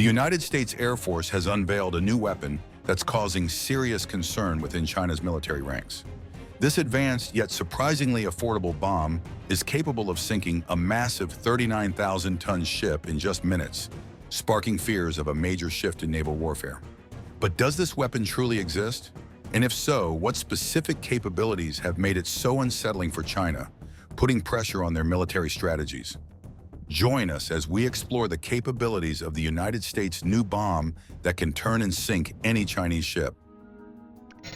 United States Air Force has unveiled a new weapon that's causing serious concern within China's military ranks. This advanced yet surprisingly affordable bomb is capable of sinking a massive 39,000-ton ship in just minutes, sparking fears of a major shift in naval warfare. But does this weapon truly exist? And if so, what specific capabilities have made it so unsettling for China, putting pressure on their military strategies? Join us as we explore the capabilities of the United States' new bomb that can turn and sink any Chinese ship.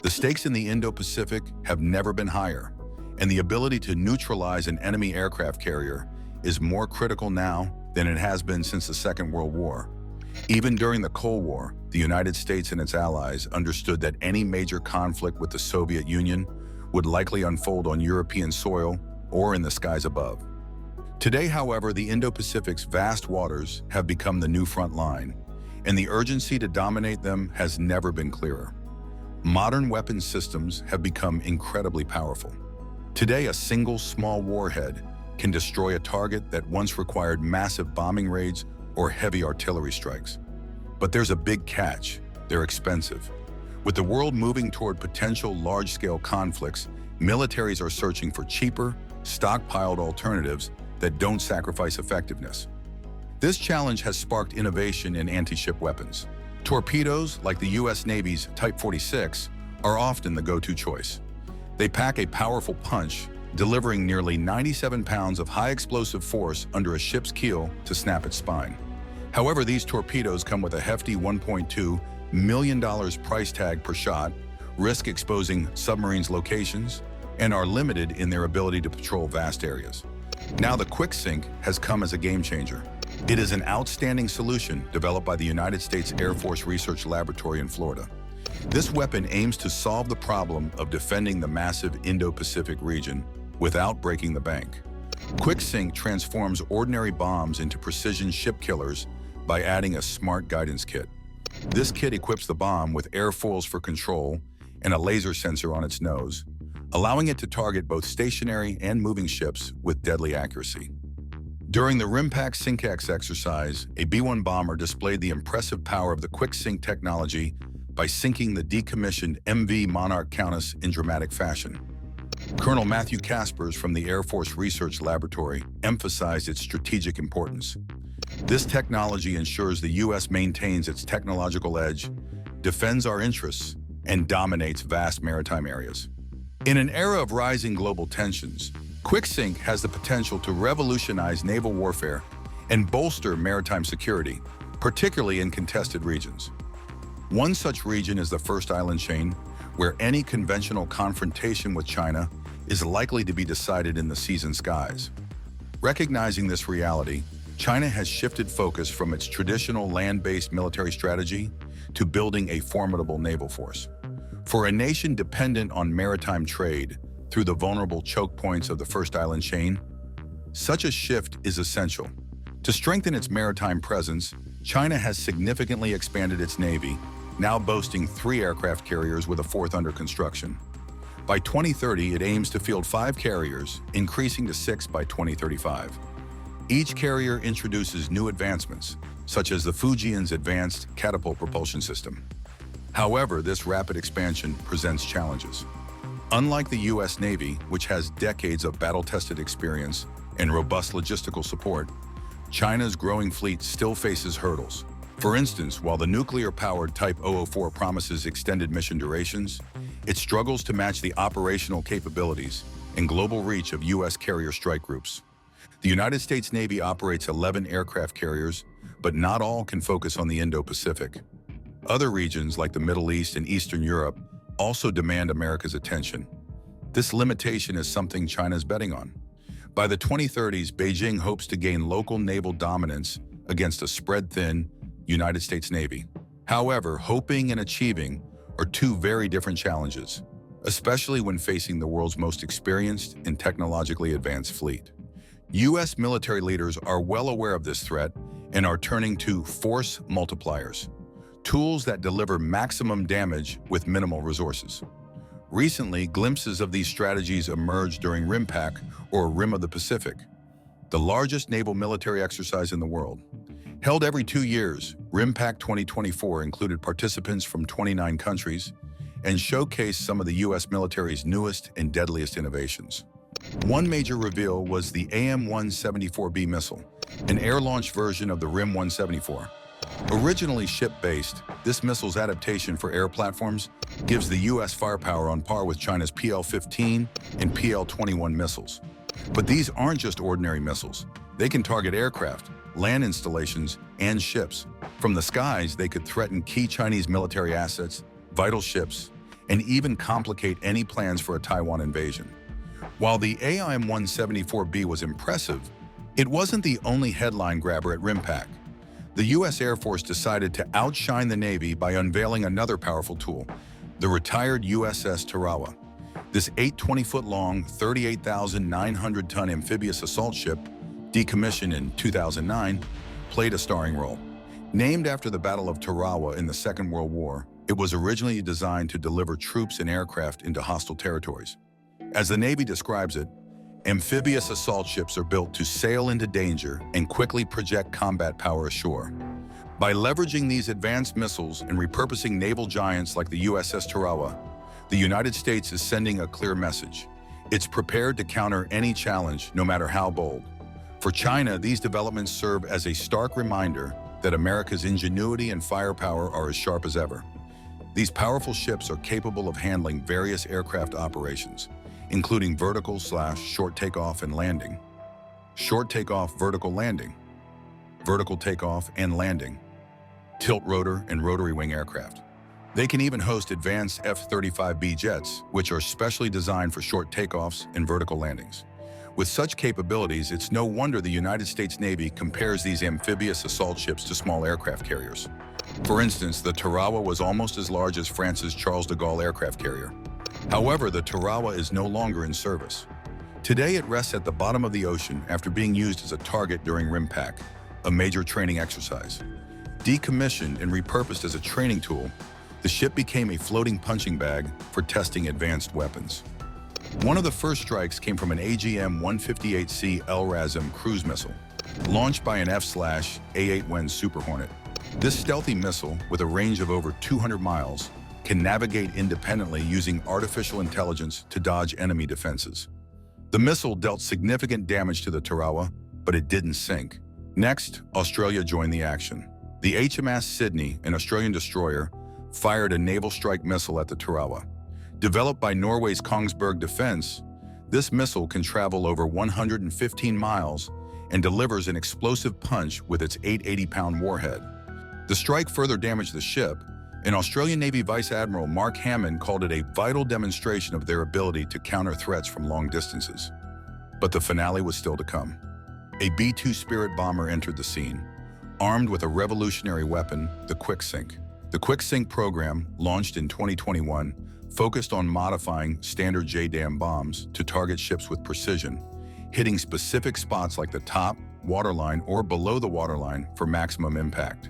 The stakes in the Indo-Pacific have never been higher, and the ability to neutralize an enemy aircraft carrier is more critical now than it has been since the Second World War. Even during the Cold War, the United States and its allies understood that any major conflict with the Soviet Union would likely unfold on European soil or in the skies above. Today, however, the Indo-Pacific's vast waters have become the new front line, and the urgency to dominate them has never been clearer. Modern weapons systems have become incredibly powerful. Today, a single small warhead can destroy a target that once required massive bombing raids or heavy artillery strikes. But there's a big catch: they're expensive. With the world moving toward potential large-scale conflicts, militaries are searching for cheaper, stockpiled alternatives that don't sacrifice effectiveness. This challenge has sparked innovation in anti-ship weapons. Torpedoes, like the U.S. Navy's Type 46, are often the go-to choice. They pack a powerful punch, delivering nearly 97 pounds of high-explosive force under a ship's keel to snap its spine. However, these torpedoes come with a hefty $1.2 million price tag per shot, risk exposing submarines' locations, and are limited in their ability to patrol vast areas. Now the quick sink has come as a game changer. It is an outstanding solution developed by the United States Air Force Research Laboratory in Florida. This weapon aims to solve the problem of defending the massive Indo-Pacific region without breaking the bank. Quick Sink transforms ordinary bombs into precision ship killers by adding a smart guidance kit. This kit equips the bomb with airfoils for control and a laser sensor on its nose, allowing it to target both stationary and moving ships with deadly accuracy. During the RIMPAC SyncX exercise, a B-1 bomber displayed the impressive power of the Quick Sink technology by sinking the decommissioned MV Monarch Countess in dramatic fashion. Colonel Matthew Kaspers from the Air Force Research Laboratory emphasized its strategic importance. This technology ensures the U.S. maintains its technological edge, defends our interests, and dominates vast maritime areas. In an era of rising global tensions, Quick Sink has the potential to revolutionize naval warfare and bolster maritime security, particularly in contested regions. One such region is the First Island Chain, where any conventional confrontation with China is likely to be decided in the seas and skies. Recognizing this reality, China has shifted focus from its traditional land-based military strategy to building a formidable naval force. For a nation dependent on maritime trade through the vulnerable choke points of the First Island Chain, such a shift is essential. To strengthen its maritime presence, China has significantly expanded its navy, now boasting 3 aircraft carriers with a 4th under construction. By 2030, it aims to field 5 carriers, increasing to 6 by 2035. Each carrier introduces new advancements, such as the Fujian's advanced catapult propulsion system. However, this rapid expansion presents challenges. Unlike the U.S. Navy, which has decades of battle-tested experience and robust logistical support, China's growing fleet still faces hurdles. For instance, while the nuclear-powered Type 004 promises extended mission durations, it struggles to match the operational capabilities and global reach of U.S. carrier strike groups. The United States Navy operates 11 aircraft carriers, but not all can focus on the Indo-Pacific. Other regions, like the Middle East and Eastern Europe, also demand America's attention. This limitation is something China's betting on. By the 2030s, Beijing hopes to gain local naval dominance against a spread-thin United States Navy. However, hoping and achieving are 2 very different challenges, especially when facing the world's most experienced and technologically advanced fleet. U.S. military leaders are well aware of this threat and are turning to force multipliers, tools that deliver maximum damage with minimal resources. Recently, glimpses of these strategies emerged during RIMPAC, or Rim of the Pacific, the largest naval military exercise in the world. Held every 2 years, RIMPAC 2024 included participants from 29 countries and showcased some of the U.S. military's newest and deadliest innovations. One major reveal was the AIM-174B missile, an air-launched version of the RIM-174. Originally ship-based, this missile's adaptation for air platforms gives the U.S. firepower on par with China's PL-15 and PL-21 missiles. But these aren't just ordinary missiles. They can target aircraft, land installations, and ships. From the skies, they could threaten key Chinese military assets, vital ships, and even complicate any plans for a Taiwan invasion. While the AIM-174B was impressive, it wasn't the only headline grabber at RIMPAC. The U.S. Air Force decided to outshine the Navy by unveiling another powerful tool, the retired USS Tarawa. This 820-foot-long, 38,900-ton amphibious assault ship, decommissioned in 2009, played a starring role. Named after the Battle of Tarawa in the Second World War, it was originally designed to deliver troops and aircraft into hostile territories. As the Navy describes it, amphibious assault ships are built to sail into danger and quickly project combat power ashore. By leveraging these advanced missiles and repurposing naval giants like the USS Tarawa, the United States is sending a clear message. It's prepared to counter any challenge, no matter how bold. For China, these developments serve as a stark reminder that America's ingenuity and firepower are as sharp as ever. These powerful ships are capable of handling various aircraft operations, including vertical/short takeoff and landing, short takeoff, vertical landing, vertical takeoff and landing, tilt rotor and rotary wing aircraft. They can even host advanced F-35B jets, which are specially designed for short takeoffs and vertical landings. With such capabilities, it's no wonder the United States Navy compares these amphibious assault ships to small aircraft carriers. For instance, the Tarawa was almost as large as France's Charles de Gaulle aircraft carrier. However, the Tarawa is no longer in service. Today, it rests at the bottom of the ocean after being used as a target during RIMPAC, a major training exercise. Decommissioned and repurposed as a training tool, the ship became a floating punching bag for testing advanced weapons. One of the first strikes came from an AGM-158C LRASM cruise missile, launched by an F/A-8 Super Hornet. This stealthy missile, with a range of over 200 miles, can navigate independently using artificial intelligence to dodge enemy defenses. The missile dealt significant damage to the Tarawa, but it didn't sink. Next, Australia joined the action. The HMAS Sydney, an Australian destroyer, fired a naval strike missile at the Tarawa. Developed by Norway's Kongsberg Defence, this missile can travel over 115 miles and delivers an explosive punch with its 880-pound warhead. The strike further damaged the ship, and Australian Navy Vice Admiral Mark Hammond called it a vital demonstration of their ability to counter threats from long distances. But the finale was still to come. A B-2 Spirit bomber entered the scene, armed with a revolutionary weapon, the Quick-Sink. The Quick-Sink program, launched in 2021, focused on modifying standard JDAM bombs to target ships with precision, hitting specific spots like the top, waterline, or below the waterline for maximum impact.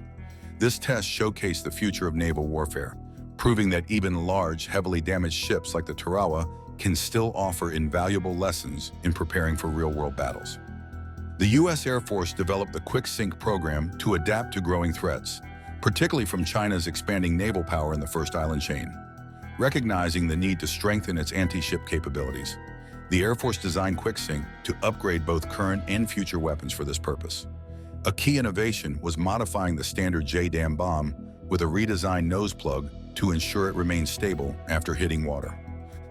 This test showcased the future of naval warfare, proving that even large, heavily damaged ships like the Tarawa can still offer invaluable lessons in preparing for real-world battles. The U.S. Air Force developed the Quick-Sink program to adapt to growing threats, particularly from China's expanding naval power in the first island chain. Recognizing the need to strengthen its anti-ship capabilities, the Air Force designed Quick-Sink to upgrade both current and future weapons for this purpose. A key innovation was modifying the standard JDAM bomb with a redesigned nose plug to ensure it remains stable after hitting water.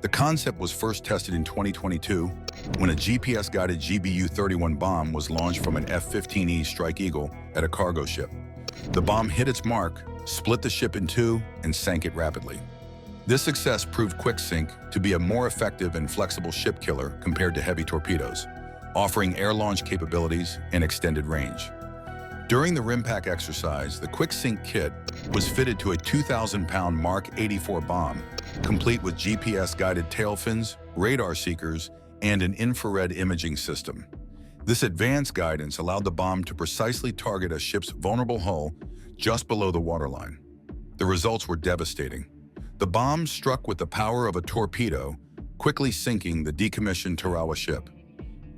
The concept was first tested in 2022 when a GPS-guided GBU-31 bomb was launched from an F-15E Strike Eagle at a cargo ship. The bomb hit its mark, split the ship in two, and sank it rapidly. This success proved Quick-Sink to be a more effective and flexible ship killer compared to heavy torpedoes, offering air launch capabilities and extended range. During the RIMPAC exercise, the Quick-Sink kit was fitted to a 2,000-pound Mark 84 bomb, complete with GPS-guided tail fins, radar seekers, and an infrared imaging system. This advanced guidance allowed the bomb to precisely target a ship's vulnerable hull just below the waterline. The results were devastating. The bomb struck with the power of a torpedo, quickly sinking the decommissioned Tarawa ship.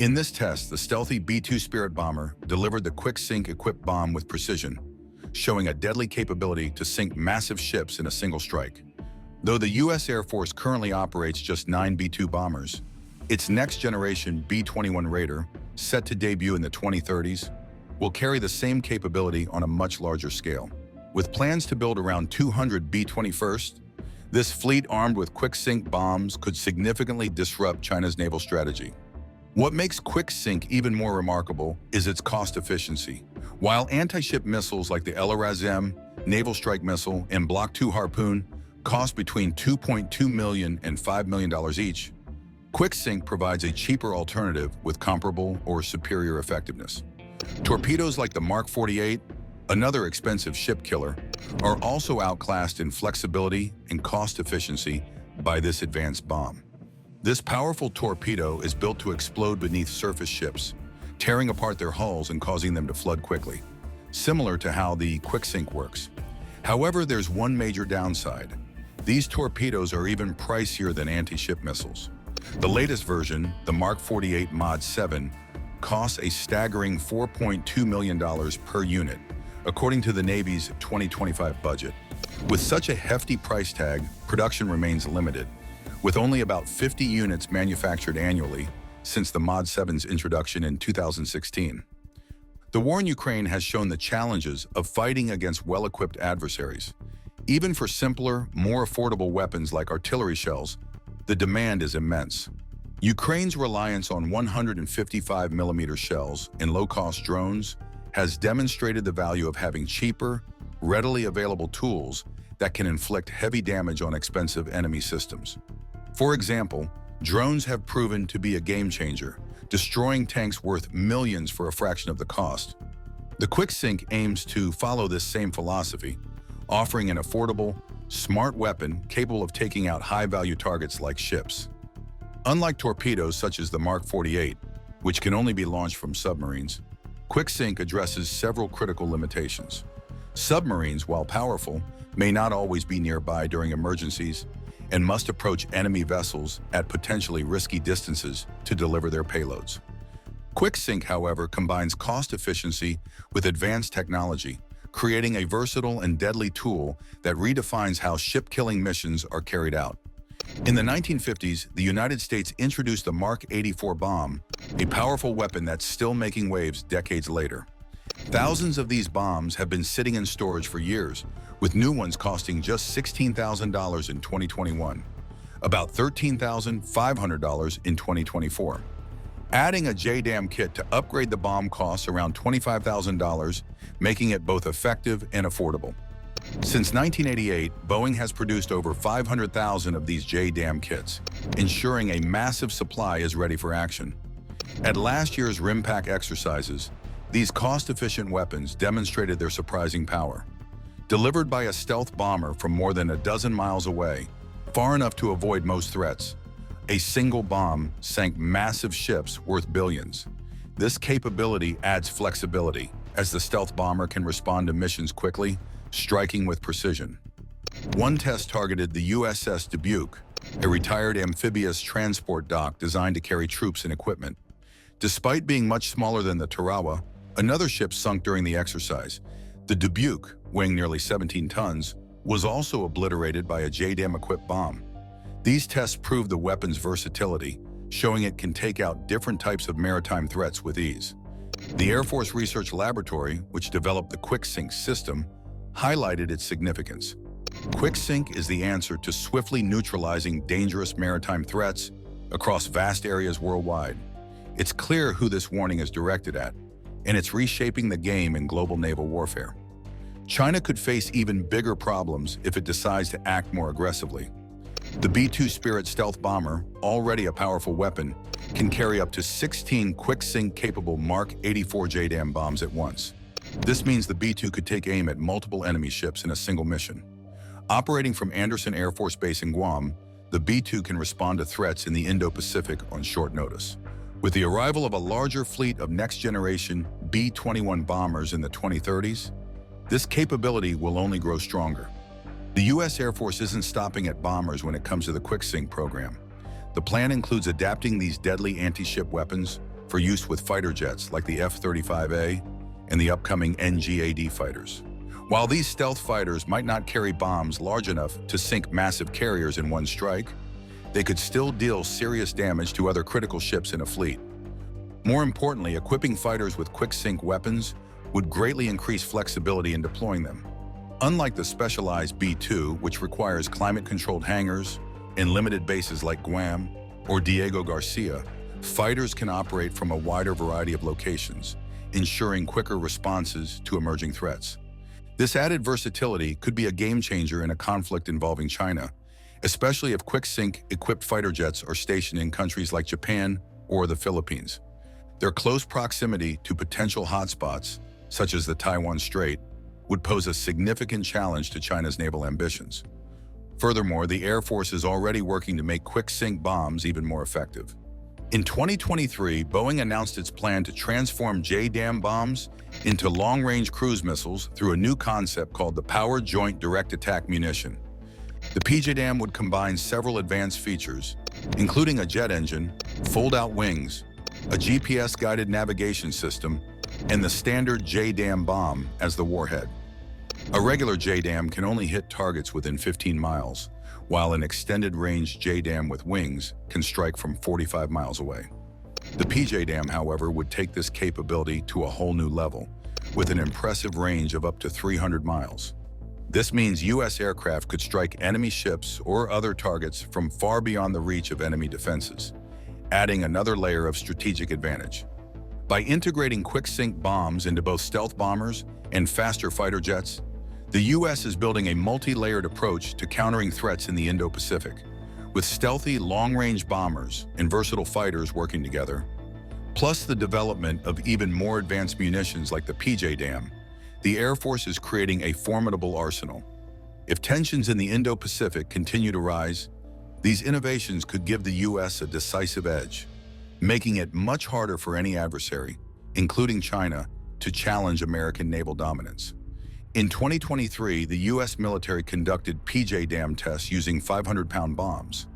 In this test, the stealthy B-2 Spirit bomber delivered the quick-sink equipped bomb with precision, showing a deadly capability to sink massive ships in a single strike. Though the U.S. Air Force currently operates just 9 B-2 bombers, its next-generation B-21 Raider, set to debut in the 2030s, will carry the same capability on a much larger scale. With plans to build around 200 B-21s, this fleet armed with quick-sink bombs could significantly disrupt China's naval strategy. What makes quick-sink even more remarkable is its cost efficiency. While anti-ship missiles like the LRAS-M, Naval Strike Missile, and Block 2 Harpoon cost between $2.2 million and $5 million each, quick-sink provides a cheaper alternative with comparable or superior effectiveness. Torpedoes like the Mark 48, another expensive ship killer, are also outclassed in flexibility and cost efficiency by this advanced bomb. This powerful torpedo is built to explode beneath surface ships, tearing apart their hulls and causing them to flood quickly, similar to how the quick-sink works. However, there's one major downside. These torpedoes are even pricier than anti-ship missiles. The latest version, the Mark 48 Mod 7, costs a staggering $4.2 million per unit, according to the Navy's 2025 budget. With such a hefty price tag, production remains limited, with only about 50 units manufactured annually since the Mod 7's introduction in 2016. The war in Ukraine has shown the challenges of fighting against well-equipped adversaries. Even for simpler, more affordable weapons like artillery shells, the demand is immense. Ukraine's reliance on 155mm shells and low-cost drones has demonstrated the value of having cheaper, readily available tools that can inflict heavy damage on expensive enemy systems. For example, drones have proven to be a game-changer, destroying tanks worth millions for a fraction of the cost. The quick-sink aims to follow this same philosophy, offering an affordable, smart weapon capable of taking out high-value targets like ships. Unlike torpedoes such as the Mark 48, which can only be launched from submarines, quick-sink addresses several critical limitations. Submarines, while powerful, may not always be nearby during emergencies and must approach enemy vessels at potentially risky distances to deliver their payloads. Quick-sink, however, combines cost efficiency with advanced technology, creating a versatile and deadly tool that redefines how ship-killing missions are carried out. In the 1950s, the United States introduced the Mark 84 bomb, a powerful weapon that's still making waves decades later. Thousands of these bombs have been sitting in storage for years, with new ones costing just $16,000 in 2021, about $13,500 in 2024. Adding a JDAM kit to upgrade the bomb costs around $25,000, making it both effective and affordable. Since 1988, Boeing has produced over 500,000 of these JDAM kits, ensuring a massive supply is ready for action. At last year's RIMPAC exercises, these cost-efficient weapons demonstrated their surprising power. Delivered by a stealth bomber from more than a dozen miles away, far enough to avoid most threats, a single bomb sank massive ships worth billions. This capability adds flexibility, as the stealth bomber can respond to missions quickly, striking with precision. One test targeted the USS Dubuque, a retired amphibious transport dock designed to carry troops and equipment. Despite being much smaller than the Tarawa, another ship sunk during the exercise. The Dubuque, weighing nearly 17 tons, was also obliterated by a JDAM-equipped bomb. These tests proved the weapon's versatility, showing it can take out different types of maritime threats with ease. The Air Force Research Laboratory, which developed the quick-sink system, highlighted its significance. Quick-sink is the answer to swiftly neutralizing dangerous maritime threats across vast areas worldwide. It's clear who this warning is directed at, and it's reshaping the game in global naval warfare. China could face even bigger problems if it decides to act more aggressively. The B-2 Spirit stealth bomber, already a powerful weapon, can carry up to 16 quick-sink-capable Mark 84 JDAM bombs at once. This means the B-2 could take aim at multiple enemy ships in a single mission. Operating from Andersen Air Force Base in Guam, the B-2 can respond to threats in the Indo-Pacific on short notice. With the arrival of a larger fleet of next-generation B-21 bombers in the 2030s, this capability will only grow stronger. The U.S. Air Force isn't stopping at bombers when it comes to the quick-sink program. The plan includes adapting these deadly anti-ship weapons for use with fighter jets like the F-35A and the upcoming NGAD fighters. While these stealth fighters might not carry bombs large enough to sink massive carriers in one strike, they could still deal serious damage to other critical ships in a fleet. More importantly, equipping fighters with quick-sink weapons would greatly increase flexibility in deploying them. Unlike the specialized B-2, which requires climate-controlled hangars in limited bases like Guam or Diego Garcia, fighters can operate from a wider variety of locations, ensuring quicker responses to emerging threats. This added versatility could be a game-changer in a conflict involving China, especially if quick-sink equipped fighter jets are stationed in countries like Japan or the Philippines. Their close proximity to potential hotspots, such as the Taiwan Strait, would pose a significant challenge to China's naval ambitions. Furthermore, the Air Force is already working to make quick-sink bombs even more effective. In 2023, Boeing announced its plan to transform JDAM bombs into long-range cruise missiles through a new concept called the Powered Joint Direct Attack Munition. The PJDAM would combine several advanced features, including a jet engine, fold-out wings, a GPS-guided navigation system, and the standard JDAM bomb as the warhead. A regular JDAM can only hit targets within 15 miles, while an extended-range JDAM with wings can strike from 45 miles away. The PJDAM, however, would take this capability to a whole new level, with an impressive range of up to 300 miles. This means U.S. aircraft could strike enemy ships or other targets from far beyond the reach of enemy defenses, adding another layer of strategic advantage. By integrating quick-sink bombs into both stealth bombers and faster fighter jets, the U.S. is building a multi-layered approach to countering threats in the Indo-Pacific, with stealthy, long-range bombers and versatile fighters working together, plus the development of even more advanced munitions like the PJDAM. The Air Force is creating a formidable arsenal. If tensions in the Indo-Pacific continue to rise, these innovations could give the U.S. a decisive edge, making it much harder for any adversary, including China, to challenge American naval dominance. In 2023, the U.S. military conducted PJDAM tests using 500-pound bombs,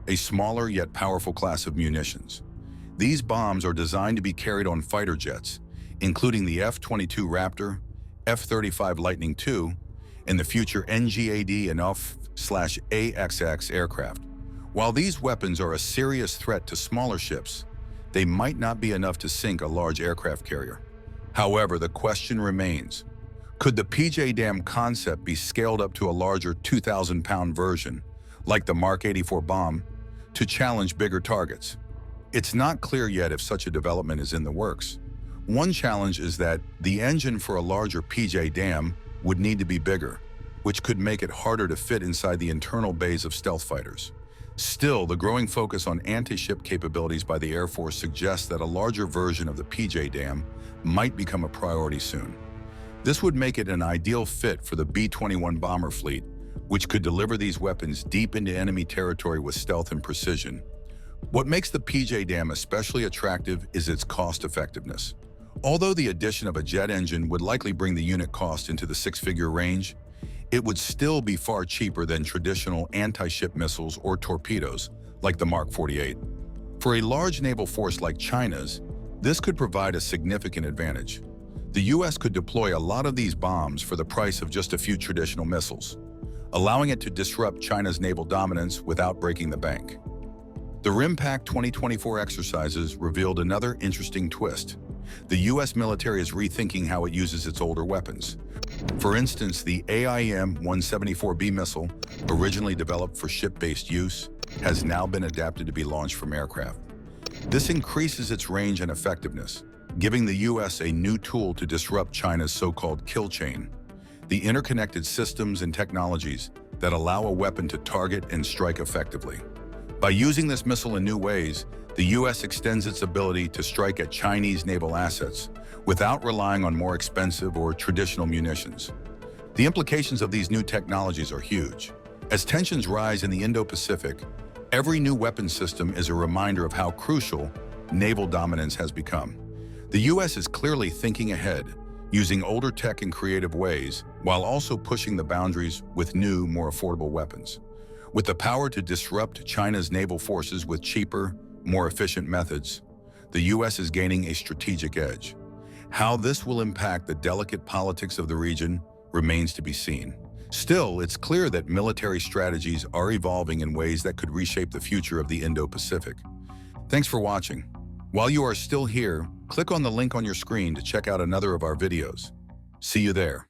a smaller yet powerful class of munitions. These bombs are designed to be carried on fighter jets, including the F-22 Raptor, F-35 Lightning II, and the future NGAD and UF/AXX aircraft. While these weapons are a serious threat to smaller ships, they might not be enough to sink a large aircraft carrier. However, the question remains, could the PJDAM concept be scaled up to a larger 2,000-pound version, like the Mark 84 bomb, to challenge bigger targets? It's not clear yet if such a development is in the works. One challenge is that the engine for a larger PJDAM would need to be bigger, which could make it harder to fit inside the internal bays of stealth fighters. Still, the growing focus on anti-ship capabilities by the Air Force suggests that a larger version of the PJDAM might become a priority soon. This would make it an ideal fit for the B-21 bomber fleet, which could deliver these weapons deep into enemy territory with stealth and precision. What makes the PJDAM especially attractive is its cost-effectiveness. Although the addition of a jet engine would likely bring the unit cost into the six-figure range, it would still be far cheaper than traditional anti-ship missiles or torpedoes, like the Mark 48. For a large naval force like China's, this could provide a significant advantage. The U.S. could deploy a lot of these bombs for the price of just a few traditional missiles, allowing it to disrupt China's naval dominance without breaking the bank. The RIMPAC 2024 exercises revealed another interesting twist. The U.S. military is rethinking how it uses its older weapons. For instance, the AIM-174B missile, originally developed for ship-based use, has now been adapted to be launched from aircraft. This increases its range and effectiveness, giving the U.S. a new tool to disrupt China's so-called kill chain, the interconnected systems and technologies that allow a weapon to target and strike effectively. By using this missile in new ways, the U.S. extends its ability to strike at Chinese naval assets without relying on more expensive or traditional munitions. The implications of these new technologies are huge. As tensions rise in the Indo-Pacific, every new weapon system is a reminder of how crucial naval dominance has become. The U.S. is clearly thinking ahead, using older tech in creative ways, while also pushing the boundaries with new, more affordable weapons. With the power to disrupt China's naval forces with cheaper, more efficient methods, the U.S. is gaining a strategic edge. How this will impact the delicate politics of the region remains to be seen. Still, it's clear that military strategies are evolving in ways that could reshape the future of the Indo-Pacific. Thanks for watching. While you are still here, click on the link on your screen to check out another of our videos. See you there.